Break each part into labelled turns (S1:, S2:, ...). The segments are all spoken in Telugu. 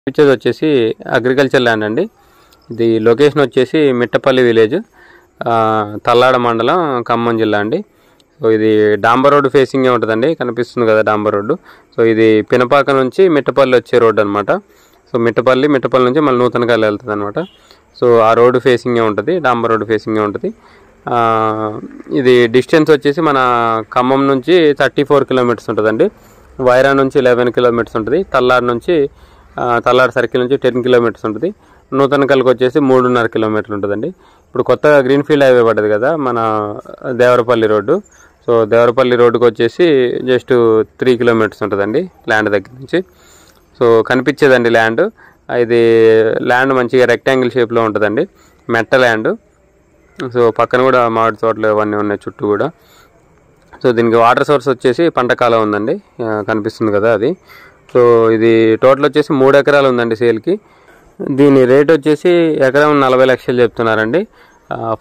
S1: పిక్చర్ వచ్చేసి అగ్రికల్చర్ ల్యాండ్ అండి. ఇది లొకేషన్ వచ్చేసి మిట్టపల్లి విలేజ్, తల్లాడ మండలం, ఖమ్మం జిల్లా అండి. సో ఇది డాంబర్ రోడ్డు ఫేసింగే ఉంటుందండి, కనిపిస్తుంది కదా డాంబర్ రోడ్డు. సో ఇది పినపాక నుంచి మిట్టపల్లి వచ్చే రోడ్డు అనమాట. సో మిట్టపల్లి నుంచి మళ్ళీ నూతనకాయలు వెళ్తుంది అనమాట. సో ఆ రోడ్డు ఫేసింగే ఉంటుంది, డాంబర్ రోడ్డు ఫేసింగే ఉంటుంది. ఇది డిస్టెన్స్ వచ్చేసి మన ఖమ్మం నుంచి 34 కిలోమీటర్స్ ఉంటుందండి. వైరా నుంచి 11 కిలోమీటర్స్ ఉంటుంది. తల్లాడ సర్కిల్ నుంచి 10 కిలోమీటర్స్ ఉంటుంది. నూతనకల్కి వచ్చేసి 3.5 కిలోమీటర్లు ఉంటుందండి. ఇప్పుడు కొత్తగా గ్రీన్ఫీల్డ్ హైవే పడ్డది కదా మన దేవరపల్లి రోడ్డు. సో దేవరపల్లి రోడ్డుకి వచ్చేసి జస్ట్ 3 కిలోమీటర్స్ ఉంటుందండి ల్యాండ్ దగ్గర నుంచి. సో కనిపించేదండి ల్యాండ్. ఇది ల్యాండ్ మంచిగా రెక్టాంగిల్ షేప్లో ఉంటుందండి, మెట్ట ల్యాండ్. సో పక్కన కూడా మామిడి తోటలు అవన్నీ ఉన్నాయి చుట్టూ కూడా. సో దీనికి వాటర్ సోర్స్ వచ్చేసి పంట కాలం ఉందండి, కనిపిస్తుంది కదా అది. సో ఇది టోటల్ వచ్చేసి 3 ఎకరాలు ఉందండి సేల్కి. దీని రేట్ వచ్చేసి ఎకరం 40 లక్షలు చెప్తున్నారండి,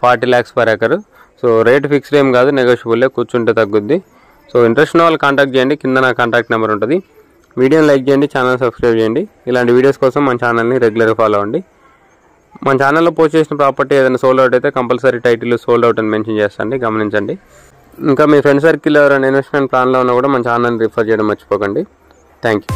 S1: 40 lakhs per acre. So rate fixed ఏం కాదు, నెగోషియబుల్లే, కూర్చుంటే తగ్గుద్ది. సో ఇంట్రెస్ట్ ఉన్న వాళ్ళు కాంటాక్ట్ చేయండి, కింద నా కాంటాక్ట్ నెంబర్ ఉంటుంది. వీడియోని లైక్ చేయండి, ఛానల్ సబ్స్క్రైబ్ చేయండి. ఇలాంటి వీడియోస్ కోసం మన ఛానల్ని రెగ్యులర్గా ఫాలో అవ్వండి. మన ఛానల్లో పోస్ట్ చేసిన ప్రాపర్టీ ఏదైనా సోల్డ్ అవుట్ అయితే కంపల్సరీ టైటిల్ సోల్డ్ అవుట్ అని మెన్షన్ చేస్తాండి, గమనించండి. ఇంకా మీ ఫ్రెండ్ సర్కిల్ ఎవరైనా ఇన్వెస్ట్మెంట్ ప్లాన్లో ఉన్నా కూడా మన ఛానల్ని రిఫర్ చేయడం మర్చిపోకండి. Thank you.